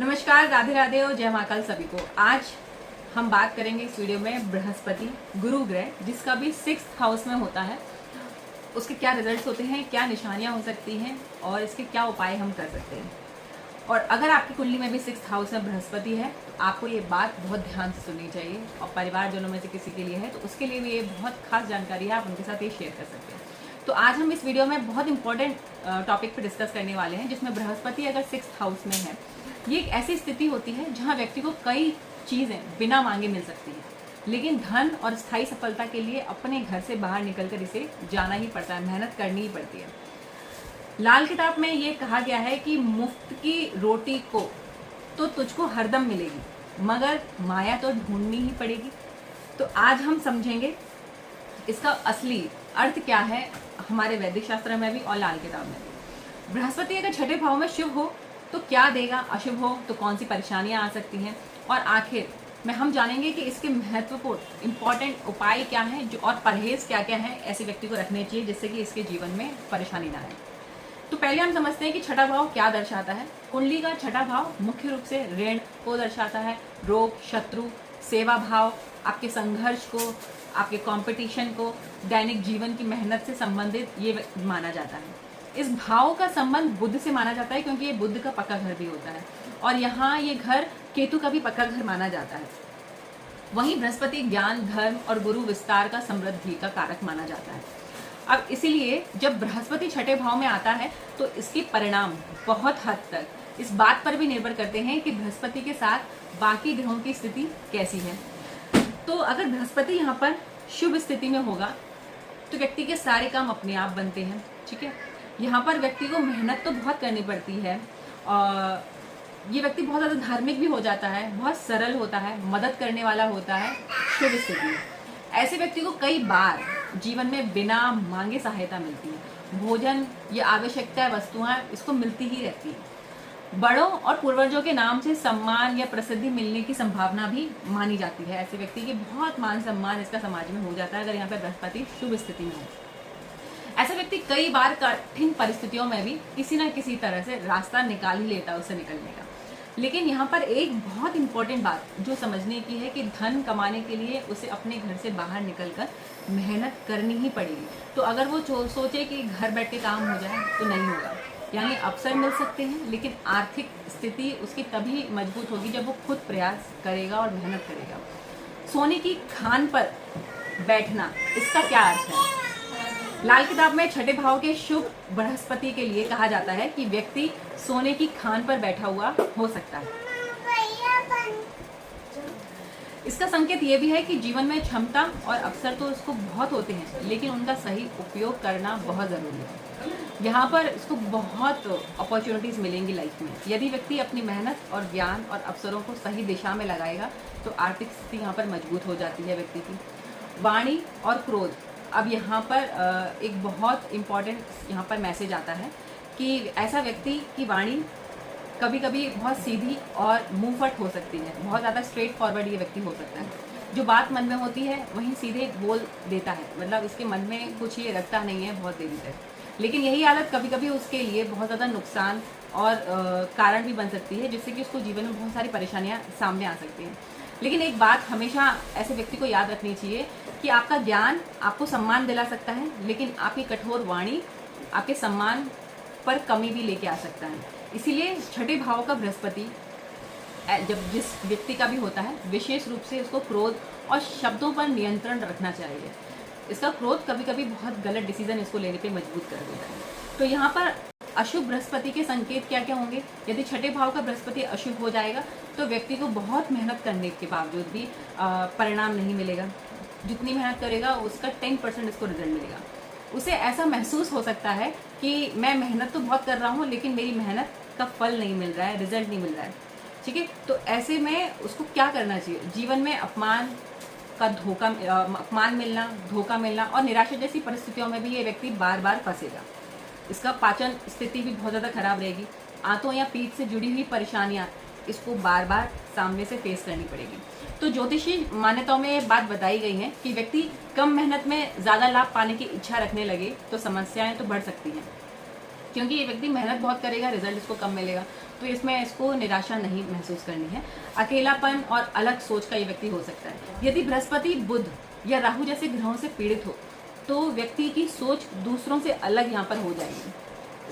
नमस्कार, राधे राधे और जय महाकाल सभी को। आज हम बात करेंगे इस वीडियो में बृहस्पति गुरु ग्रह, जिसका भी 6th हाउस में होता है, उसके क्या रिजल्ट्स होते हैं, क्या निशानियां हो सकती हैं और इसके क्या उपाय हम कर सकते हैं। और अगर आपकी कुंडली में भी 6th हाउस में बृहस्पति है तो आपको ये बात बहुत ध्यान से सुननी चाहिए, और परिवारजनों में से किसी के लिए है तो उसके लिए भी ये बहुत खास जानकारी है, आप उनके साथ ये शेयर कर सकते हैं। तो आज हम इस वीडियो में बहुत इंपॉर्टेंट टॉपिक पे डिस्कस करने वाले हैं, जिसमें बृहस्पति अगर 6th हाउस में है, ये एक ऐसी स्थिति होती है जहां व्यक्ति को कई चीज़ें बिना मांगे मिल सकती है, लेकिन धन और स्थायी सफलता के लिए अपने घर से बाहर निकलकर इसे जाना ही पड़ता है, मेहनत करनी ही पड़ती है। लाल किताब में ये कहा गया है कि मुफ्त की रोटी को तो तुझको हरदम मिलेगी, मगर माया तो ढूंढनी ही पड़ेगी। तो आज हम समझेंगे इसका असली अर्थ क्या है, हमारे वैदिक शास्त्र में भी और लाल किताब में भी। बृहस्पति अगर छठे भाव में शुभ हो तो क्या देगा, अशुभ हो तो कौन सी परेशानियां आ सकती हैं, और आखिर में हम जानेंगे कि इसके महत्वपूर्ण इंपॉर्टेंट उपाय क्या हैं जो और परहेज क्या क्या है ऐसे व्यक्ति को रखने चाहिए जिससे कि इसके जीवन में परेशानी ना आए। तो पहले हम समझते हैं कि छठा भाव क्या दर्शाता है। कुंडली का छठा भाव मुख्य रूप से ऋण को दर्शाता है, रोग, शत्रु, सेवा भाव, आपके संघर्ष को, आपके कंपटीशन को, दैनिक जीवन की मेहनत से संबंधित ये माना जाता है। इस भाव का संबंध बुध से माना जाता है क्योंकि ये बुध का पक्का घर भी होता है, और यहाँ ये घर केतु का भी पक्का घर माना जाता है। वहीं बृहस्पति ज्ञान, धर्म और गुरु विस्तार का समृद्धि का कारक माना जाता है। अब इसीलिए जब बृहस्पति छठे भाव में आता है तो इसके परिणाम बहुत हद तक इस बात पर भी निर्भर करते हैं कि बृहस्पति के साथ बाकी ग्रहों की स्थिति कैसी है। तो अगर बृहस्पति यहाँ पर शुभ स्थिति में होगा तो व्यक्ति के सारे काम अपने आप बनते हैं, ठीक है। यहाँ पर व्यक्ति को मेहनत तो बहुत करनी पड़ती है, और ये व्यक्ति बहुत ज़्यादा धार्मिक भी हो जाता है, बहुत सरल होता है, मदद करने वाला होता है शुभ स्थिति में। ऐसे व्यक्ति को कई बार जीवन में बिना मांगे सहायता मिलती है, भोजन या आवश्यकता वस्तुएं इसको मिलती ही रहती है। बड़ों और पूर्वजों के नाम से सम्मान या प्रसिद्धि मिलने की संभावना भी मानी जाती है। ऐसे व्यक्ति के बहुत मान सम्मान इसका समाज में हो जाता है अगर यहाँ पर बृहस्पति शुभ स्थिति में हो। ऐसा व्यक्ति कई बार कठिन परिस्थितियों में भी किसी न किसी तरह से रास्ता निकाल ही लेता है उससे निकलने का। लेकिन यहाँ पर एक बहुत इंपॉर्टेंट बात जो समझने की है कि धन कमाने के लिए उसे अपने घर से बाहर निकलकर मेहनत करनी ही पड़ेगी। तो अगर वो सोचे कि घर बैठ के काम हो जाए तो नहीं होगा, यानी अवसर मिल सकते हैं लेकिन आर्थिक स्थिति उसकी तभी मजबूत होगी जब वो खुद प्रयास करेगा और मेहनत करेगा। सोने की खान पर बैठना, इसका क्या अर्थ है? लाल किताब में छठे भाव के शुभ बृहस्पति के लिए कहा जाता है कि व्यक्ति सोने की खान पर बैठा हुआ हो सकता है। इसका संकेत ये भी है कि जीवन में क्षमता और अवसर तो इसको बहुत होते हैं, लेकिन उनका सही उपयोग करना बहुत ज़रूरी है। यहाँ पर इसको बहुत अपॉर्चुनिटीज़ मिलेंगी लाइफ में। यदि व्यक्ति अपनी मेहनत और ज्ञान और अवसरों को सही दिशा में लगाएगा तो आर्थिक स्थिति यहाँ पर मजबूत हो जाती है व्यक्ति की। वाणी और क्रोध, अब यहाँ पर एक बहुत इम्पॉर्टेंट यहाँ पर मैसेज आता है कि ऐसा व्यक्ति की वाणी कभी कभी बहुत सीधी और मुंहफट हो सकती है, बहुत ज़्यादा स्ट्रेट फॉरवर्ड ये व्यक्ति हो सकता है। जो बात मन में होती है वहीं सीधे बोल देता है, मतलब इसके मन में कुछ ये रखता नहीं है बहुत देरी तक। लेकिन यही हालत कभी कभी उसके लिए बहुत ज़्यादा नुकसान और कारण भी बन सकती है, जिससे कि उसको जीवन में बहुत सारी परेशानियाँ सामने आ सकती हैं। लेकिन एक बात हमेशा ऐसे व्यक्ति को याद रखनी चाहिए कि आपका ज्ञान आपको सम्मान दिला सकता है, लेकिन आपकी कठोर वाणी आपके सम्मान पर कमी भी लेके आ सकता है। इसीलिए छठे भाव का बृहस्पति जब जिस व्यक्ति का भी होता है, विशेष रूप से उसको क्रोध और शब्दों पर नियंत्रण रखना चाहिए। इसका क्रोध कभी कभी बहुत गलत डिसीजन इसको लेने पे मजबूर कर देता है। तो यहाँ पर अशुभ बृहस्पति के संकेत क्या क्या होंगे? यदि छठे भाव का बृहस्पति अशुभ हो जाएगा तो व्यक्ति को बहुत मेहनत करने के बावजूद भी परिणाम नहीं मिलेगा। जितनी मेहनत करेगा उसका 10% इसको रिजल्ट मिलेगा। उसे ऐसा महसूस हो सकता है कि मैं मेहनत तो बहुत कर रहा हूँ लेकिन मेरी मेहनत का फल नहीं मिल रहा है, रिजल्ट नहीं मिल रहा है, ठीक है। तो ऐसे में उसको क्या करना चाहिए? जीवन में अपमान मिलना, धोखा मिलना और निराशा जैसी परिस्थितियों में भी ये व्यक्ति बार बार फंसेगा। इसका पाचन स्थिति भी बहुत ज़्यादा खराब रहेगी। आंतों या पीठ से जुड़ी हुई परेशानियां इसको बार बार सामने से फेस करनी पड़ेगी। तो ज्योतिषी मान्यताओं में ये बात बताई गई है कि व्यक्ति कम मेहनत में ज़्यादा लाभ पाने की इच्छा रखने लगे तो समस्याएं तो बढ़ सकती हैं, क्योंकि ये व्यक्ति मेहनत बहुत करेगा, रिजल्ट इसको कम मिलेगा। तो इसमें इसको निराशा नहीं महसूस करनी है। अकेलापन और अलग सोच का ये व्यक्ति हो सकता है। यदि बृहस्पति, बुध या राहु जैसे ग्रहों से पीड़ित हो तो व्यक्ति की सोच दूसरों से अलग यहाँ पर हो जाएगी।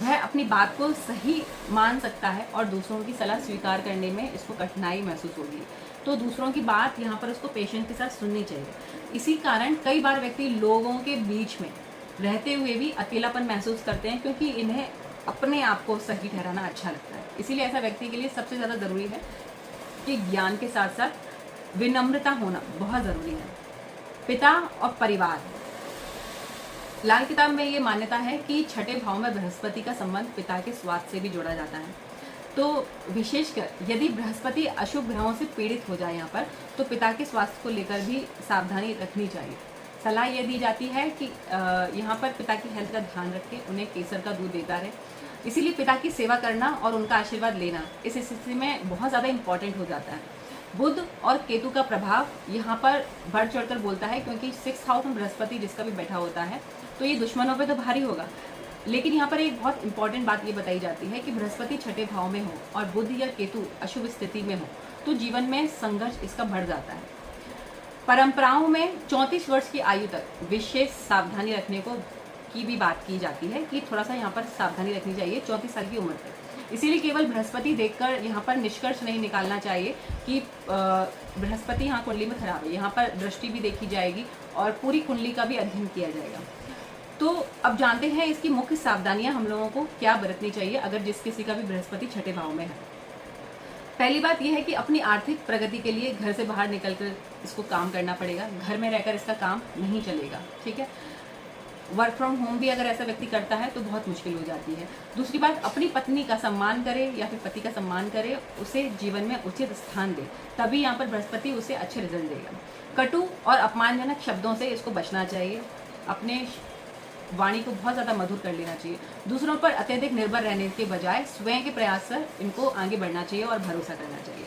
वह अपनी बात को सही मान सकता है और दूसरों की सलाह स्वीकार करने में इसको कठिनाई महसूस होगी। तो दूसरों की बात यहाँ पर उसको पेशेंस के साथ सुननी चाहिए। इसी कारण कई बार व्यक्ति लोगों के बीच में रहते हुए भी अकेलापन महसूस करते हैं, क्योंकि इन्हें अपने आप को सही ठहराना अच्छा लगता है। इसीलिए ऐसा व्यक्ति के लिए सबसे ज़्यादा ज़रूरी है कि ज्ञान के साथ साथ विनम्रता होना बहुत ज़रूरी है। पिता और परिवार, लाल किताब में ये मान्यता है कि छठे भाव में बृहस्पति का संबंध पिता के स्वास्थ्य से भी जोड़ा जाता है। तो विशेषकर यदि बृहस्पति अशुभ ग्रहों से पीड़ित हो जाए यहाँ पर, तो पिता के स्वास्थ्य को लेकर भी सावधानी रखनी चाहिए। सलाह ये दी जाती है कि यहाँ पर पिता की हेल्थ का ध्यान रखें, उन्हें केसर का दूध देता रहे। इसीलिए पिता की सेवा करना और उनका आशीर्वाद लेना इस स्थिति में बहुत ज़्यादा इम्पॉर्टेंट हो जाता है। बुध और केतु का प्रभाव यहाँ पर बढ़ चढ़कर बोलता है, क्योंकि 6th हाउस में बृहस्पति जिसका भी बैठा होता है, तो ये दुश्मनों पे तो भारी होगा। लेकिन यहाँ पर एक बहुत इंपॉर्टेंट बात ये बताई जाती है कि बृहस्पति छठे भाव में हो और बुध या केतु अशुभ स्थिति में हो तो जीवन में संघर्ष इसका बढ़ जाता है। परंपराओं में 34 वर्ष की आयु तक विशेष सावधानी रखने को की भी बात की जाती है कि थोड़ा सा यहाँ पर सावधानी रखनी चाहिए 34 साल की उम्र तक। इसीलिए केवल बृहस्पति देखकर यहाँ पर निष्कर्ष नहीं निकालना चाहिए कि बृहस्पति यहाँ कुंडली में खराब है। यहाँ पर दृष्टि भी देखी जाएगी और पूरी कुंडली का भी अध्ययन किया जाएगा। तो अब जानते हैं इसकी मुख्य सावधानियां हम लोगों को क्या बरतनी चाहिए अगर जिस किसी का भी बृहस्पति छठे भाव में है। पहली बात यह है कि अपनी आर्थिक प्रगति के लिए घर से बाहर निकलकर इसको काम करना पड़ेगा। घर में रहकर इसका काम नहीं चलेगा, ठीक है। वर्क फ्रॉम होम भी अगर ऐसा व्यक्ति करता है तो बहुत मुश्किल हो जाती है। दूसरी बात, अपनी पत्नी का सम्मान करे या फिर पति का सम्मान करे, उसे जीवन में उचित स्थान दे, तभी यहाँ पर बृहस्पति उसे अच्छे रिजल्ट देगा। कटु और अपमानजनक शब्दों से इसको बचना चाहिए। अपने वाणी को बहुत ज़्यादा मधुर कर लेना चाहिए। दूसरों पर अत्यधिक निर्भर रहने के बजाय स्वयं के प्रयास से इनको आगे बढ़ना चाहिए और भरोसा करना चाहिए।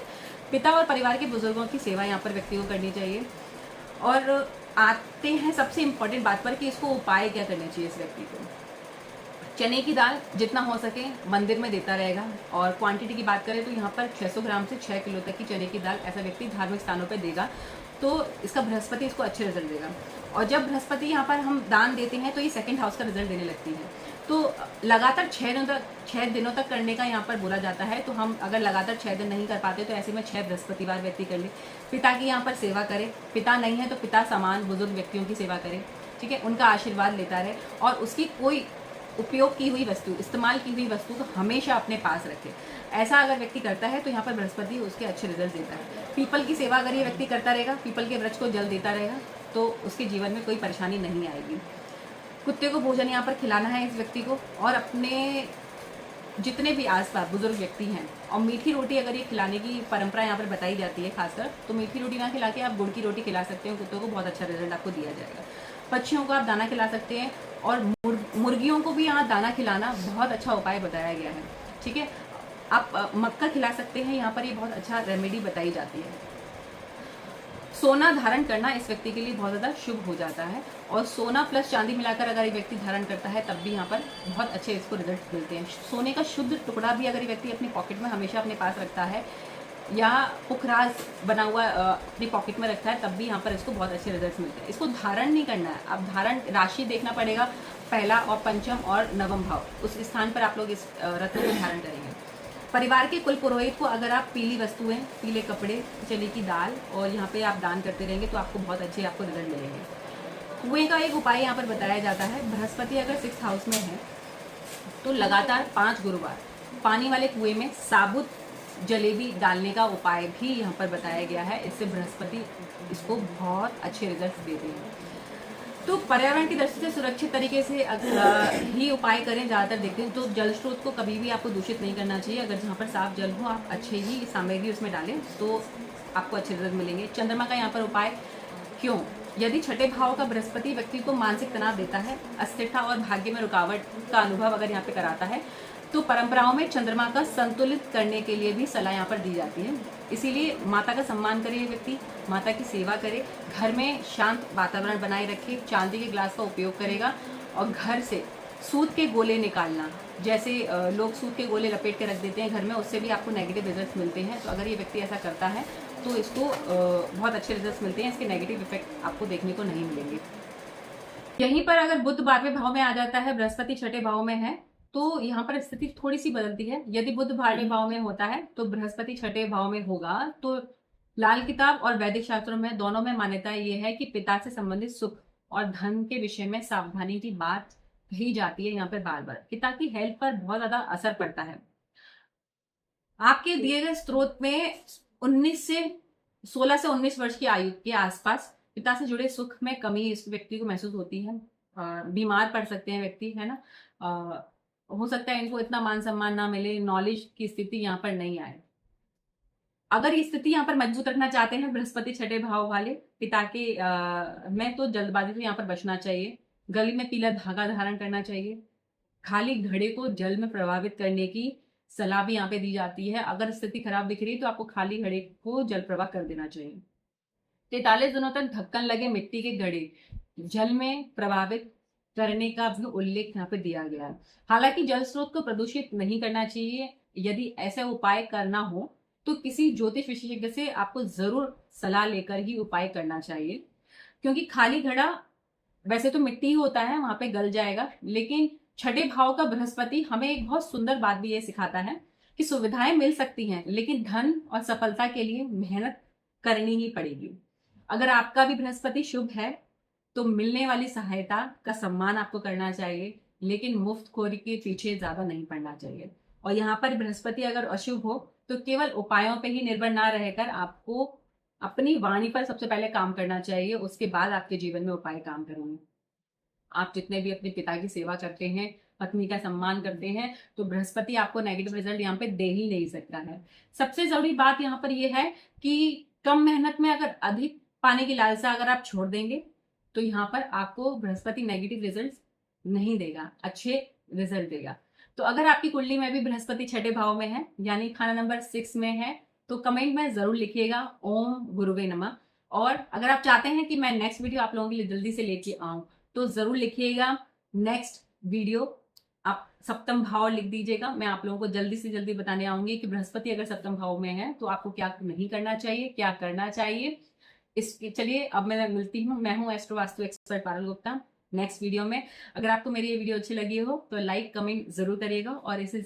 पिता और परिवार के बुजुर्गों की सेवा यहाँ पर व्यक्ति को करनी चाहिए। और आते हैं सबसे इम्पोर्टेंट बात पर कि इसको उपाय क्या करने चाहिए इस व्यक्ति को। चने की दाल जितना हो सके मंदिर में देता रहेगा। और क्वांटिटी की बात करें तो यहाँ पर 600 ग्राम से 6 किलो तक की चने की दाल ऐसा व्यक्ति धार्मिक स्थानों पर देगा तो इसका बृहस्पति इसको अच्छे रिजल्ट देगा। और जब बृहस्पति यहाँ पर हम दान देते हैं तो ये 2nd हाउस का रिजल्ट देने लगती है। तो लगातार 6 दिनों तक करने का यहाँ पर बोला जाता है। तो हम अगर लगातार 6 दिन नहीं कर पाते तो ऐसे में 6 बृहस्पतिवार व्यक्ति कर ले। पिता की यहाँ पर सेवा करे, पिता नहीं है तो पिता समान बुजुर्ग व्यक्तियों की सेवा करे, ठीक है, उनका आशीर्वाद लेता रहे और उसकी कोई उपयोग की हुई वस्तु, इस्तेमाल की हुई वस्तु को हमेशा अपने पास रखे। ऐसा अगर व्यक्ति करता है तो यहाँ पर बृहस्पति उसके अच्छे रिजल्ट देता है। पीपल की सेवा अगर ये व्यक्ति करता रहेगा, पीपल के वृक्ष को जल देता रहेगा तो उसके जीवन में कोई परेशानी नहीं आएगी। कुत्ते को भोजन यहाँ पर खिलाना है इस व्यक्ति को। और अपने जितने भी आसपास बुजुर्ग व्यक्ति हैं, और मीठी रोटी अगर ये खिलाने की परंपरा यहाँ पर बताई जाती है खासकर, तो मीठी रोटी ना खिला के आप गुड़ की रोटी खिला सकते हो कुत्तों को, बहुत अच्छा रिजल्ट आपको दिया जाएगा। पक्षियों को आप दाना खिला सकते हैं और मुर्गियों को भी यहाँ दाना खिलाना बहुत अच्छा उपाय बताया गया है, ठीक है। आप मक्का खिला सकते हैं, यहाँ पर ये बहुत अच्छा रेमेडी बताई जाती है। सोना धारण करना इस व्यक्ति के लिए बहुत ज़्यादा शुभ हो जाता है। और सोना प्लस चांदी मिलाकर अगर ये व्यक्ति धारण करता है तब भी यहाँ पर बहुत अच्छे इसको रिजल्ट मिलते हैं। सोने का शुद्ध टुकड़ा भी अगर ये व्यक्ति अपनी पॉकेट में हमेशा अपने पास रखता है या पुखराज बना हुआ अपनी पॉकेट में रखता है तब भी यहाँ पर इसको बहुत अच्छे रिजल्ट मिलते हैं। इसको धारण नहीं करना है, अब धारण राशि देखना पड़ेगा, पहला और पंचम और नवम भाव, उस स्थान पर आप लोग इस रत्न को धारण करेंगे। परिवार के कुल पुरोहित को अगर आप पीली वस्तुएं, पीले कपड़े, चने की दाल और यहाँ पे आप दान करते रहेंगे तो आपको बहुत अच्छे आपको रिजल्ट मिलेंगे। कुएं का एक उपाय यहाँ पर बताया जाता है। बृहस्पति अगर 6th हाउस में है तो लगातार 5 गुरुवार पानी वाले कुएं में साबुत जलेबी डालने का उपाय भी यहाँ पर बताया गया है। इससे बृहस्पति इसको बहुत अच्छे रिजल्ट देते हैं। तो पर्यावरण की दृष्टि से सुरक्षित तरीके से ही उपाय करें। ज़्यादातर देखते हैं तो जल स्रोत को कभी भी आपको दूषित नहीं करना चाहिए। अगर जहाँ पर साफ जल हो आप अच्छे ही सामग्री उसमें डालें तो आपको अच्छे रिजल्ट मिलेंगे। चंद्रमा का यहाँ पर उपाय क्यों? यदि छठे भाव का बृहस्पति व्यक्ति को मानसिक तनाव देता है, अस्थिरता और भाग्य में रुकावट का अनुभव अगर यहाँ पे कराता है तो परंपराओं में चंद्रमा का संतुलित करने के लिए भी सलाह यहाँ पर दी जाती है। इसीलिए माता का सम्मान करे ये व्यक्ति, माता की सेवा करे, घर में शांत वातावरण बनाए रखे, चांदी के ग्लास का उपयोग करेगा और घर से सूत के गोले निकालना, जैसे लोग सूत के गोले लपेट के रख देते हैं घर में, उससे भी आपको नेगेटिव रिजल्ट्स मिलते हैं। तो अगर ये व्यक्ति ऐसा करता है तो इसको बहुत अच्छे रिजल्ट्स मिलते हैं, इसके नेगेटिव इफेक्ट आपको देखने को नहीं मिलेंगे। यहीं पर अगर बुध 12वें भाव में आ जाता है, बृहस्पति छठे भाव में है, तो यहाँ पर स्थिति थोड़ी सी बदलती है। यदि बुध 12वें भाव में होता है तो बृहस्पति छठे भाव में होगा, तो लाल किताब और वैदिक शास्त्रों में दोनों में मान्यता ये है कि पिता से संबंधित सुख और धन के विषय में सावधानी की बात कही जाती है। यहाँ पर बार बार पिता की हेल्थ पर बहुत ज्यादा असर पड़ता है। आपके दिए गए स्त्रोत में 16 से 19 वर्ष की आयु के आसपास पिता से जुड़े सुख में कमी इस व्यक्ति को महसूस होती है। बीमार पड़ सकते हैं व्यक्ति, है ना। हो सकता है इनको इतना मान सम्मान ना मिले, नॉलेज की स्थिति यहाँ पर नहीं आए। अगर ये स्थिति यहाँ पर मजबूत रखना चाहते हैं बृहस्पति छठे भाव वाले पिता के में, तो जल्दबाजी से यहाँ पर बचना चाहिए। गले में पीला धागा धारण करना चाहिए। खाली घड़े को जल में प्रभावित करने की सलाह भी यहाँ पे दी जाती है। अगर स्थिति खराब दिख रही है तो आपको खाली घड़े को जल प्रवाह कर देना चाहिए। 43 दिनों तक ढक्कन लगे मिट्टी के घड़े जल में प्रभावित करने का भी उल्लेख यहाँ पे दिया गया है। हालांकि जल स्रोत को प्रदूषित नहीं करना चाहिए। यदि ऐसा उपाय करना हो तो किसी ज्योतिष विशेषज्ञ से आपको जरूर सलाह लेकर ही उपाय करना चाहिए, क्योंकि खाली घड़ा वैसे तो मिट्टी ही होता है, वहां पे गल जाएगा। लेकिन छठे भाव का बृहस्पति हमें एक बहुत सुंदर बात भी ये सिखाता है कि सुविधाएं मिल सकती हैं, लेकिन धन और सफलता के लिए मेहनत करनी ही पड़ेगी। अगर आपका भी बृहस्पति शुभ है तो मिलने वाली सहायता का सम्मान आपको करना चाहिए, लेकिन मुफ्तखोरी के पीछे ज्यादा नहीं पड़ना चाहिए। और यहाँ पर बृहस्पति अगर अशुभ हो तो केवल उपायों पे ही निर्भर ना रहकर आपको अपनी वाणी पर सबसे पहले काम करना चाहिए, उसके बाद आपके जीवन में उपाय काम करेंगे। आप जितने भी अपने पिता की सेवा करते हैं, पत्नी का सम्मान करते हैं, तो बृहस्पति आपको नेगेटिव रिजल्ट यहाँ पे दे ही नहीं सकता है। सबसे जरूरी बात यहाँ पर यह है कि कम मेहनत में अगर अधिक पाने की लालसा अगर आप छोड़ देंगे तो यहाँ पर आपको बृहस्पति नेगेटिव रिजल्ट नहीं देगा, अच्छे रिजल्ट देगा। तो अगर आपकी कुंडली में भी बृहस्पति छठे भाव में है, यानी खाना नंबर 6 में है, तो कमेंट में जरूर लिखिएगा ओम गुरुवे नमः। और अगर आप चाहते हैं कि मैं नेक्स्ट वीडियो आप लोगों के लिए जल्दी से लेके आऊं तो जरूर लिखिएगा नेक्स्ट वीडियो। आप सप्तम भाव लिख दीजिएगा, मैं आप लोगों को जल्दी से जल्दी बताने आऊंगी कि बृहस्पति अगर सप्तम भाव में है तो आपको क्या नहीं करना चाहिए, क्या करना चाहिए। इसके चलिए अब मैं मिलती हूँ, मैं हूँ astro vastu expert Parul Gupta next video में। अगर आपको मेरी ये वीडियो अच्छी लगी हो तो लाइक कमेंट जरूर करिएगा और इसे